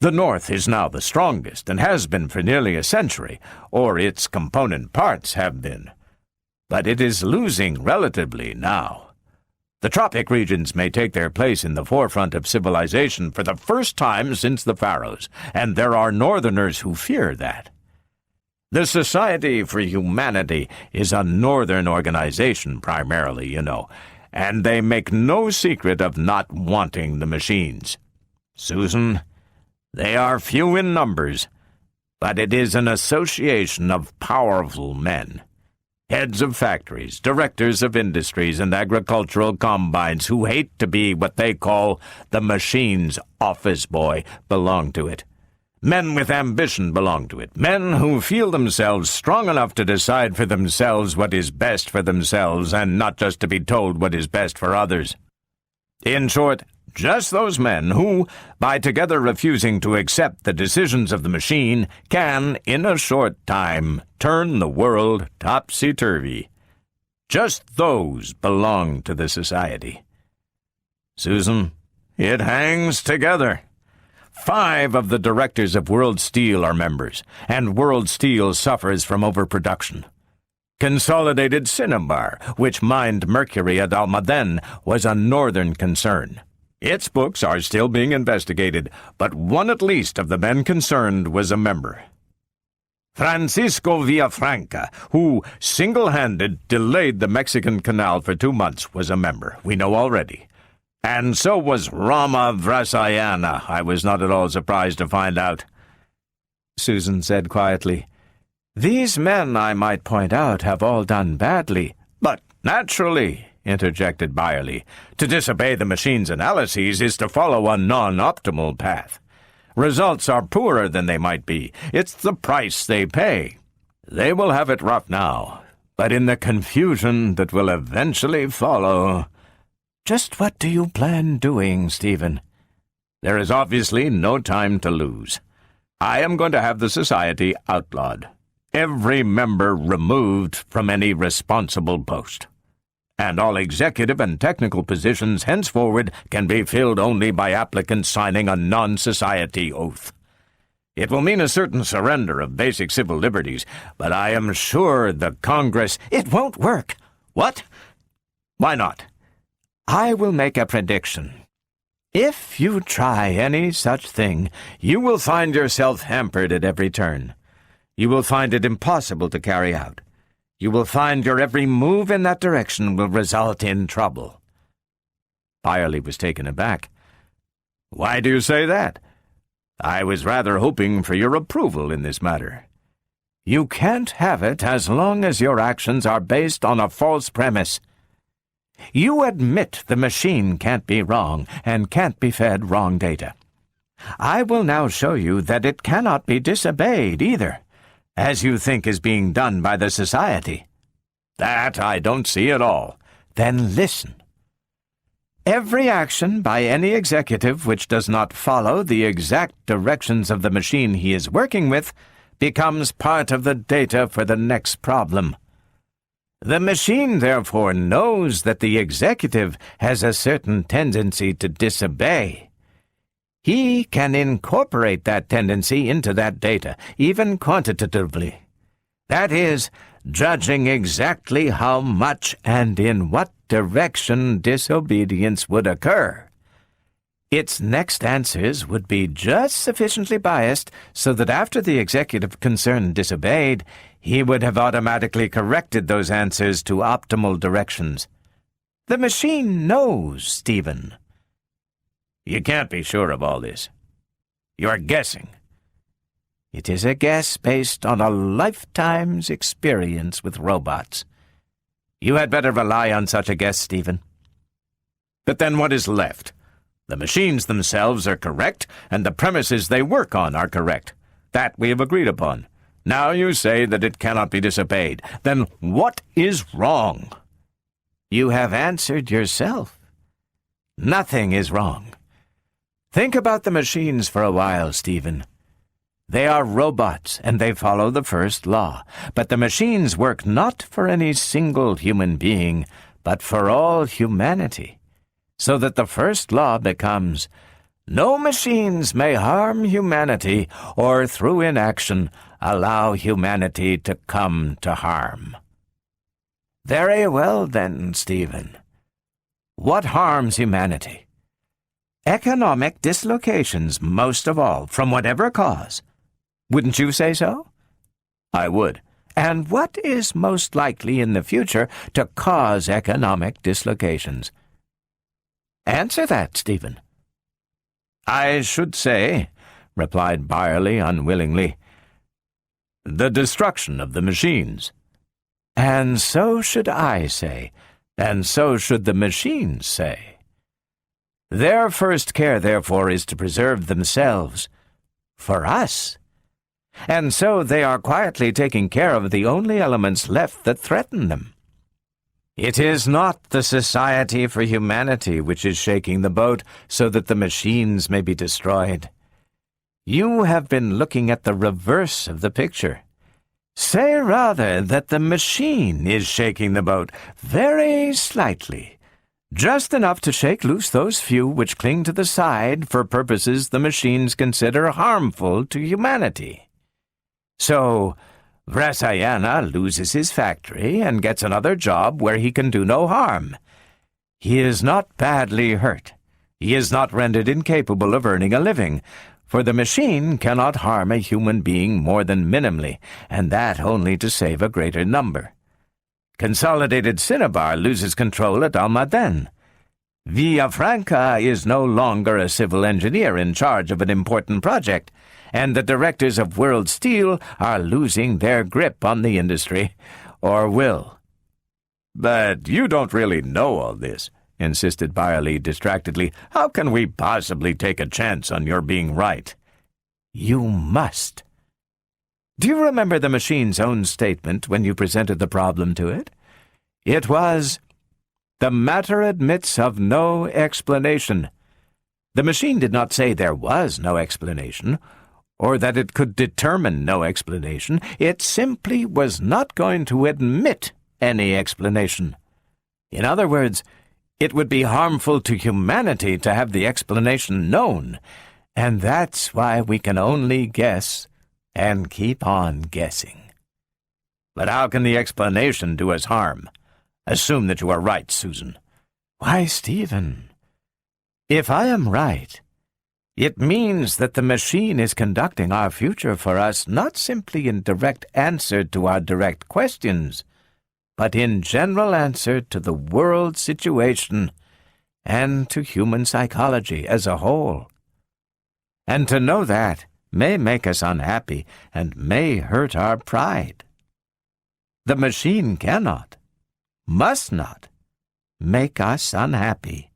The North is now the strongest, and has been for nearly a century, or its component parts have been. But it is losing relatively now. The tropic regions may take their place in the forefront of civilization for the first time since the Pharaohs, and there are Northerners who fear that. The Society for Humanity is a northern organization primarily, you know, and they make no secret of not wanting the machines. Susan, they are few in numbers, but it is an association of powerful men. Heads of factories, directors of industries, and agricultural combines who hate to be what they call the machine's office boy belong to it. Men with ambition belong to it. Men who feel themselves strong enough to decide for themselves what is best for themselves and not just to be told what is best for others. In short, just those men who, by together refusing to accept the decisions of the machine, can, in a short time, turn the world topsy-turvy. Just those belong to the society. Susan, it hangs together. 5 of the directors of World Steel are members, and World Steel suffers from overproduction. Consolidated Cinnabar, which mined mercury at Almaden, was a northern concern. Its books are still being investigated, but one at least of the men concerned was a member. Francisco Villafranca, who single-handed delayed the Mexican Canal for 2 months, was a member, we know already. And so was Rama Vrasayana, I was not at all surprised to find out. Susan said quietly, "These men, I might point out, have all done badly." "But naturally," interjected Byerley, "to disobey the machine's analyses is to follow a non-optimal path. Results are poorer than they might be. It's the price they pay. They will have it rough now, but in the confusion that will eventually follow—" "Just what do you plan doing, Stephen?" "There is obviously no time to lose. I am going to have the society outlawed. Every member removed from any responsible post. And all executive and technical positions henceforward can be filled only by applicants signing a non-society oath. It will mean a certain surrender of basic civil liberties, but I am sure the Congress—" "It won't work." "What? Why not?" "I will make a prediction. If you try any such thing, you will find yourself hampered at every turn. You will find it impossible to carry out. You will find your every move in that direction will result in trouble." Byerley was taken aback. "Why do you say that? I was rather hoping for your approval in this matter." "You can't have it as long as your actions are based on a false premise. You admit the machine can't be wrong and can't be fed wrong data. I will now show you that it cannot be disobeyed either, as you think is being done by the society." "That I don't see at all." "Then listen. Every action by any executive which does not follow the exact directions of the machine he is working with becomes part of the data for the next problem. The machine, therefore, knows that the executive has a certain tendency to disobey. He can incorporate that tendency into that data, even quantitatively. That is, judging exactly how much and in what direction disobedience would occur. Its next answers would be just sufficiently biased so that after the executive concerned disobeyed, he would have automatically corrected those answers to optimal directions. The machine knows, Stephen." "You can't be sure of all this. You're guessing." "It is a guess based on a lifetime's experience with robots. You had better rely on such a guess, Stephen." "But then what is left? The machines themselves are correct, and the premises they work on are correct. That we have agreed upon. Now you say that it cannot be disobeyed. Then what is wrong?" "You have answered yourself. Nothing is wrong. Think about the machines for a while, Stephen. They are robots, and they follow the first law. But the machines work not for any single human being, but for all humanity, so that the first law becomes, no machines may harm humanity or through inaction allow humanity to come to harm." "Very well, then, Stephen. What harms humanity? Economic dislocations, most of all, from whatever cause. Wouldn't you say so?" I would. And what is most likely in the future to cause economic dislocations? Answer that, Stephen. I should say, replied Byerley unwillingly, the destruction of the machines. And so should I say, and so should the machines say. Their first care, therefore, is to preserve themselves for us. And so they are quietly taking care of the only elements left that threaten them. It is not the Society for Humanity which is shaking the boat so that the machines may be destroyed. You have been looking at the reverse of the picture. Say rather that the machine is shaking the boat very slightly, just enough to shake loose those few which cling to the side for purposes the machines consider harmful to humanity. So, Vrasayana loses his factory and gets another job where he can do no harm. He is not badly hurt. He is not rendered incapable of earning a living, for the machine cannot harm a human being more than minimally, and that only to save a greater number. Consolidated Cinnabar loses control at Almaden. Villafranca is no longer a civil engineer in charge of an important project, and the directors of World Steel are losing their grip on the industry, or will. But you don't really know all this, insisted Byerley distractedly. How can we possibly take a chance on your being right? You must. Do you remember the machine's own statement when you presented the problem to it? It was, "The matter admits of no explanation." The machine did not say there was no explanation, or that it could determine no explanation. It simply was not going to admit any explanation. In other words, it would be harmful to humanity to have the explanation known, and that's why we can only guess and keep on guessing. But how can the explanation do us harm? Assume that you are right, Susan. Why, Stephen, if I am right, it means that the machine is conducting our future for us not simply in direct answer to our direct questions, but in general answer to the world situation and to human psychology as a whole. And to know that may make us unhappy and may hurt our pride. The machine cannot, must not, make us unhappy.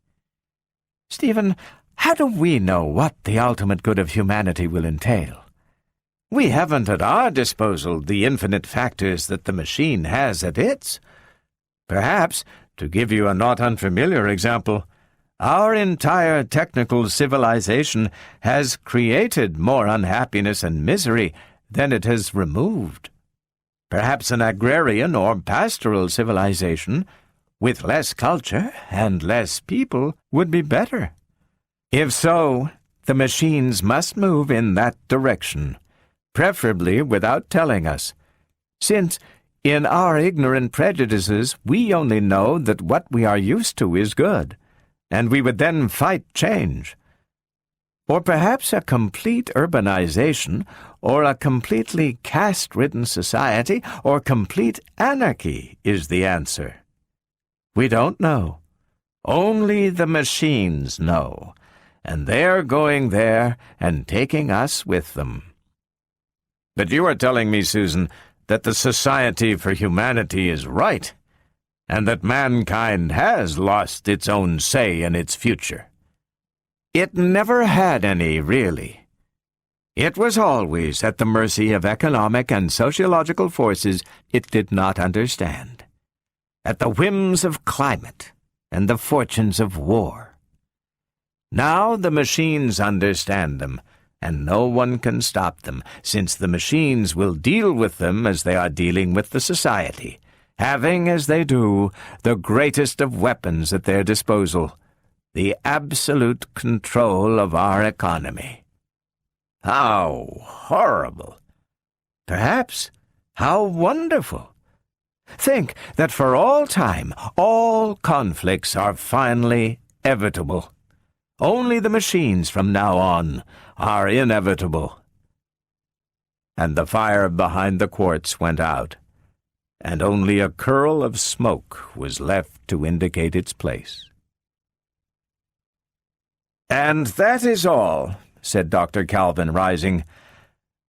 Stephen, how do we know what the ultimate good of humanity will entail? We haven't at our disposal the infinite factors that the machine has at its. Perhaps, to give you a not unfamiliar example, our entire technical civilization has created more unhappiness and misery than it has removed. Perhaps an agrarian or pastoral civilization, with less culture and less people, would be better. If so, the machines must move in that direction, preferably without telling us, since in our ignorant prejudices we only know that what we are used to is good, and we would then fight change. Or perhaps a complete urbanization, or a completely caste-ridden society, or complete anarchy is the answer. We don't know. Only the machines know, and they're going there and taking us with them. But you are telling me, Susan, that the Society for Humanity is right, and that mankind has lost its own say in its future. It never had any, really. It was always at the mercy of economic and sociological forces it did not understand, at the whims of climate and the fortunes of war. Now the machines understand them, and no one can stop them, since the machines will deal with them as they are dealing with the society, having, as they do, the greatest of weapons at their disposal, the absolute control of our economy. How horrible! Perhaps how wonderful! Think that for all time, all conflicts are finally evitable. Only the machines from now on are inevitable. and the fire behind the quartz went out, and only a curl of smoke was left to indicate its place. "And that is all," said Dr. Calvin, rising.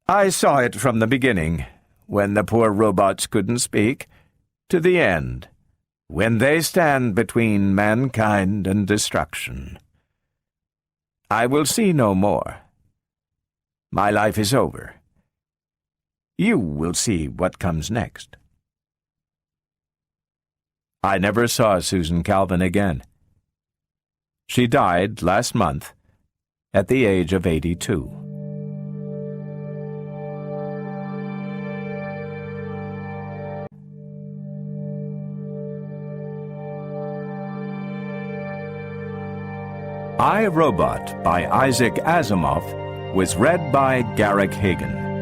"I saw it from the beginning, when the poor robots couldn't speak, to the end, when they stand between mankind and destruction. I will see no more. My life is over. You will see what comes next." I never saw Susan Calvin again. She died last month at the age of 82. I, Robot by Isaac Asimov was read by Garrick Hagon.